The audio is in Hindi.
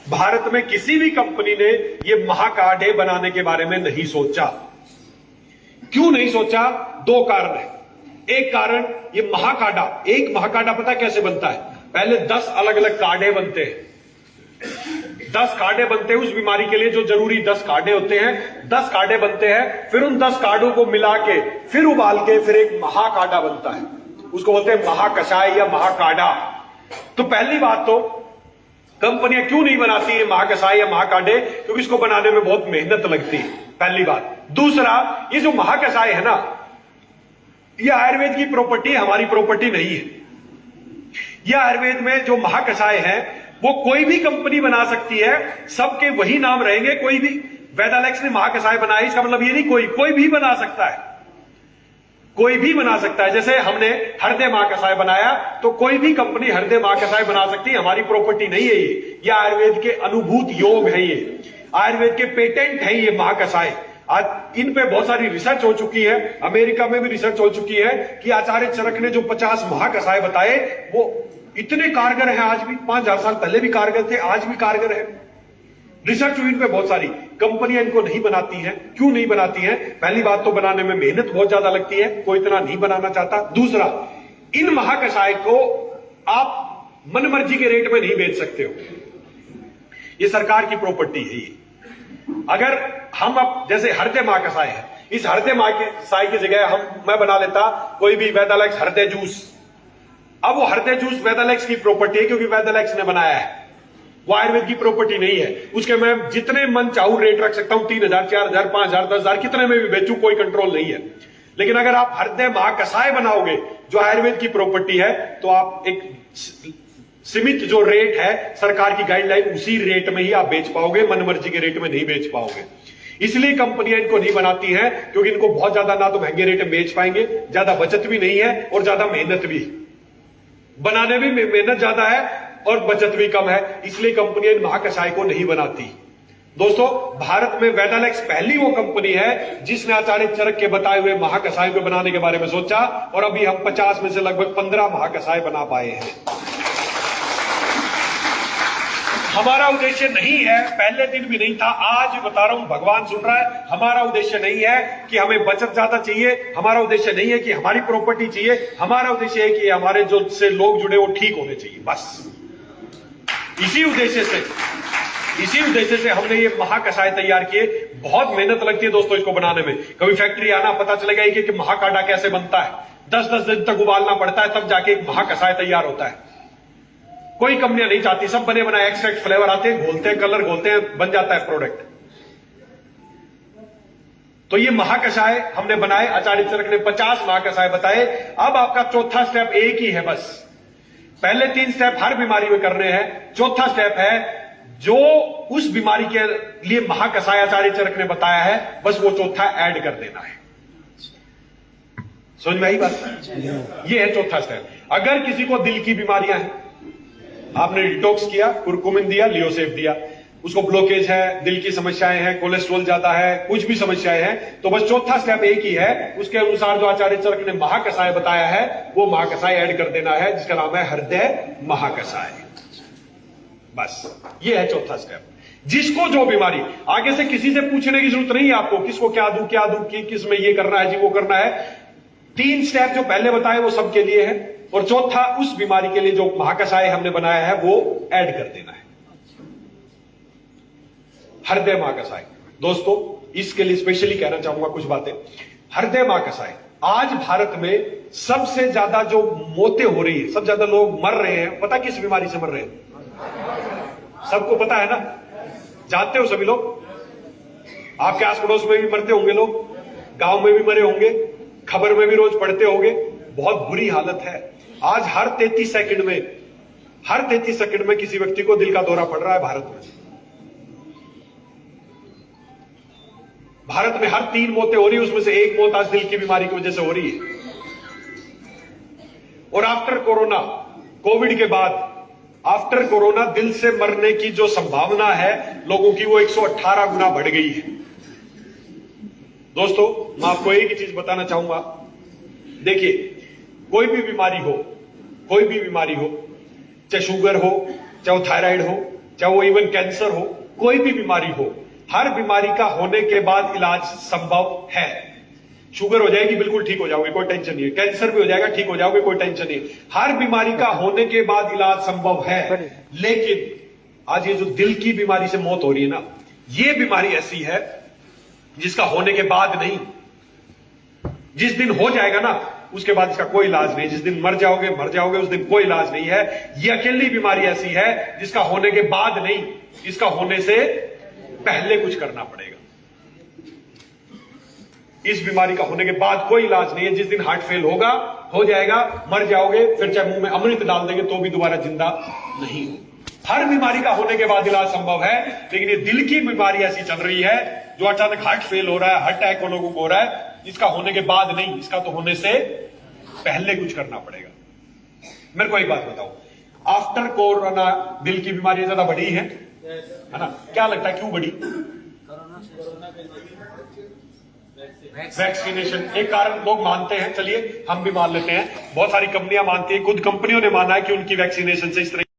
भारत में किसी भी कंपनी ने ये महाकाढ़े बनाने के बारे में नहीं सोचा। क्यों नहीं सोचा? दो कारण है। एक कारण, ये महाकाढ़ा, एक महाकाढ़ा पता कैसे बनता है? पहले 10 अलग अलग काढ़े बनते हैं। 10 काढ़े बनते हैं उस बीमारी के लिए जो जरूरी 10 काढ़े होते हैं। 10 काढ़े बनते हैं, फिर उन 10 काढ़ों को मिला के, फिर उबाल के, फिर एक महाकाढ़ा बनता है। उसको बोलते हैं महाकषाय या महाकाढ़ा। तो पहली बात तो कंपनियां क्यों नहीं बनाती है महाकषाय या महाकाढ़े? क्योंकि इसको बनाने में बहुत मेहनत लगती है, पहली बात। दूसरा, ये जो महाकषाय है ना, ये आयुर्वेद की प्रॉपर्टी है, हमारी प्रॉपर्टी नहीं है। यह आयुर्वेद में जो महाकषाय है वो कोई भी कंपनी बना सकती है, सबके वही नाम रहेंगे। कोई भी वेदालेक्स ने महाकषाय बनाया, इसका मतलब ये नहीं कोई भी बना सकता है, कोई भी बना सकता है। जैसे हमने हृदय महाकषाय बनाया तो कोई भी कंपनी हृदय महाकषाय बना सकती है, हमारी प्रॉपर्टी नहीं है ये आयुर्वेद के अनुभूत योग है, ये आयुर्वेद के पेटेंट है ये महाकषाय। आज इन पे बहुत सारी रिसर्च हो चुकी है, अमेरिका में भी रिसर्च हो चुकी है कि आचार्य चरक ने जो 50 महाकषाय बताए वो इतने कारगर है, आज भी 5000 साल पहले भी कारगर थे, आज भी कारगर है। रिसर्च हुई इन पे बहुत सारी। कंपनियां इनको नहीं बनाती हैं। क्यों नहीं बनाती हैं? पहली बात तो बनाने में मेहनत बहुत ज्यादा लगती है, कोई इतना नहीं बनाना चाहता। दूसरा, इन महाकषाय को आप मनमर्जी के रेट में नहीं बेच सकते हो, ये सरकार की प्रॉपर्टी है ये। अगर हम अब जैसे हृदय महाकषाय है, इस हृदय महाकषाय की जगह मैं बना लेता कोई भी वेदालेक्स हृदय जूस। अब वो हृदय जूस वेदालेक्स की प्रॉपर्टी है क्योंकि वेदालेक्स ने बनाया है, वो आयुर्वेद की प्रॉपर्टी नहीं है। उसके मैं जितने मन चाहूं रेट रख सकता हूं, 3000, 4000, 5000, 10,000, कितने में भी बेचूं, कोई कंट्रोल नहीं है। लेकिन अगर आप हृदय महाकषाय बनाओगे जो आयुर्वेद की प्रॉपर्टी है, तो आप एक सीमित जो रेट है सरकार की गाइडलाइन, उसी रेट में ही आप बेच पाओगे, मनमर्जी के रेट में नहीं बेच पाओगे। इसलिए कंपनियां इनको नहीं बनाती हैं, क्योंकि इनको बहुत ज्यादा ना तो महंगे रेट में बेच पाएंगे, ज्यादा बचत भी नहीं है और ज्यादा मेहनत भी, बनाने में मेहनत ज्यादा है और बचत भी कम है, इसलिए कंपनियां इन महाकषाय को नहीं बनाती। दोस्तों, भारत में वेदालेक्स पहली वो कंपनी है जिसने आचार्य चरक के बताए हुए महाकषाय को बनाने के बारे में सोचा, और अभी हम 50 में से लगभग 15 महाकषाय बना पाए हैं। हमारा उद्देश्य नहीं है, पहले दिन भी नहीं था, आज बता रहा हूं, भगवान सुन रहा है, हमारा उद्देश्य नहीं है कि हमें बचत ज्यादा चाहिए, हमारा उद्देश्य नहीं है कि हमारी प्रॉपर्टी चाहिए, हमारा उद्देश्य है कि हमारे जो से लोग जुड़े वो ठीक होने चाहिए, बस। इसी उद्देश्य से हमने ये महाकषाय तैयार किए। बहुत मेहनत लगती है दोस्तों इसको बनाने में। कभी फैक्ट्री आना, पता चलेगा कि महाकाढ़ा कैसे बनता है, 10-10 दिन तक उबालना पड़ता है, तब जाके एक महाकषाय तैयार होता है। कोई कंपनियां नहीं चाहती, सब बने बनाए एक्सट्रैक्ट फ्लेवर आते हैं, घोलते हैं, कलर घोलते हैं, बन जाता है प्रोडक्ट। तो ये महाकषाय हमने बनाए, आचार्य चरक ने 50 महाकषाय बताए। अब आपका चौथा स्टेप एक ही है बस। पहले 3 स्टेप हर बीमारी में करने हैं, चौथा स्टेप है जो उस बीमारी के लिए महाकषाय आचार्य चरक ने बताया है, बस वो चौथा ऐड कर देना है। समझ में आई बात? ये है चौथा स्टेप। अगर किसी को दिल की बीमारियां हैं, आपने डिटॉक्स किया, कुरकुमिन दिया, लियोसेफ दिया, उसको ब्लॉकेज है, दिल की समस्याएं हैं, कोलेस्ट्रॉल ज्यादा है, कुछ भी समस्याएं हैं, तो बस चौथा स्टेप एक ही है। उसके अनुसार जो आचार्य चरक ने महाकषाय बताया है वो महाकषाय ऐड कर देना है, जिसका नाम है हृदय महाकषाय। बस ये है चौथा स्टेप। जिसको जो बीमारी, आगे से किसी से पूछने की जरूरत नहीं है आपको, किसको क्या दूं, किस में ये करना है जी, वो करना है। 3 स्टेप जो पहले बताए वो सबके लिए है, और चौथा उस बीमारी के लिए जो महाकषाय हमने बनाया है वो ऐड कर देना है, हृदय महाकषाय। दोस्तों, इसके लिए स्पेशली कहना चाहूंगा कुछ बातें। हृदय महाकषाय, आज भारत में सबसे ज्यादा जो मौतें हो रही है, सबसे ज्यादा लोग मर रहे हैं, पता किस बीमारी से मर रहे हैं? सबको पता है ना, जानते हो सभी लोग, आपके आस पड़ोस में भी मरते होंगे लोग, गांव में भी मरे होंगे, खबर में भी रोज पढ़ते होंगे। बहुत बुरी हालत है। आज हर 33 सेकंड में किसी व्यक्ति को दिल का दौरा पड़ रहा है भारत में। भारत में हर 3 मौतें हो रही है, उसमें से 1 मौत आज दिल की बीमारी की वजह से हो रही है। और आफ्टर कोरोना, कोविड के बाद आफ्टर कोरोना दिल से मरने की जो संभावना है लोगों की, वो 118 गुना बढ़ गई है। दोस्तों, मैं आपको एक ही चीज बताना चाहूंगा। देखिए, कोई भी बीमारी हो, चाहे शुगर हो, चाहे थायराइड हो, चाहे वो इवन कैंसर हो, कोई भी बीमारी हो, हर बीमारी का होने के बाद इलाज संभव है। शुगर हो जाएगी, बिल्कुल ठीक हो जाओगे, कोई टेंशन नहीं है। कैंसर भी हो जाएगा, ठीक हो जाओगे, कोई टेंशन नहीं है। हर बीमारी का होने के बाद इलाज संभव है। लेकिन आज ये जो दिल की बीमारी से मौत हो रही है ना, ये बीमारी ऐसी है जिसका होने के बाद नहीं, जिस दिन हो जाएगा ना उसके बाद इसका कोई इलाज नहीं। जिस दिन मर जाओगे उस दिन कोई इलाज नहीं है। ये अकेली बीमारी ऐसी है जिसका होने के बाद नहीं, इसका होने से पहले कुछ करना पड़ेगा। इस बीमारी का होने के बाद कोई इलाज नहीं है। जिस दिन हार्ट फेल होगा, हो जाएगा, मर जाओगे, फिर चाहे मुंह में अमृत डाल देंगे तो भी दोबारा जिंदा नहीं हो। हर बीमारी का होने के बाद इलाज संभव है, लेकिन ये दिल की बीमारी ऐसी चल रही है जो अचानक हार्ट फेल हो रहा है, हार्ट अटैक लोगों को हो रहा है, इसका होने के बाद नहीं, इसका तो होने से पहले कुछ करना पड़ेगा। मेरे को एक बात बताओ, आफ्टर कोरोना दिल की बीमारी ज्यादा बढ़ी है ना? क्या लगता है क्यों बढ़ी? वैक्सीनेशन एक कारण लोग मानते हैं, चलिए हम भी मान लेते हैं, बहुत सारी कंपनियां मानती हैं, खुद कंपनियों ने माना है कि उनकी वैक्सीनेशन से इस तरह